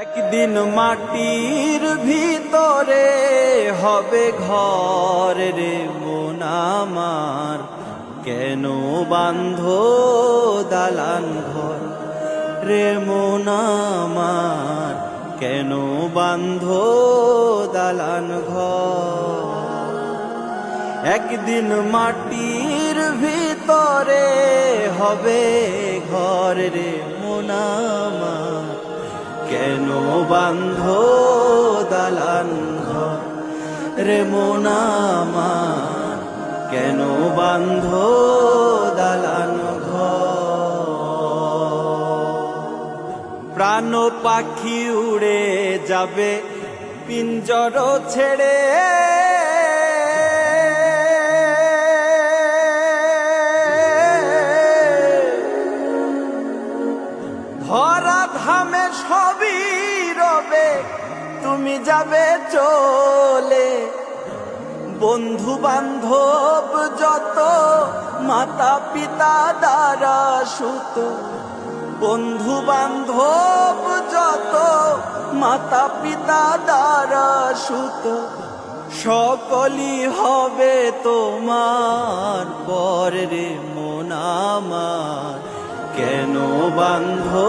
একদিন মাটির ভিতরে হবে ঘর রে মন আমার, কেন বাঁধো দালান ঘর রে মন আমার, কেন বাঁধো দালান ঘর। একদিন মাটির ভিতরে হবে ঘর রে মন আমার, কেন বাঁধো দালান ঘর রে মন আমার, কেন বাঁধো দালান ঘর। প্রাণ পাখি উড়ে যাবে পিঞ্জর ছেড়ে, ধরা ধামে সবই রবে তুমি যাবে চলে। বন্ধু বান্ধব যত মাতা পিতা দ্বারা সুত, বন্ধু বান্ধব যত মাতা পিতা দ্বারা সুত, সকলই হবে তোমার পর রে মন আমার, কেন বাঁধো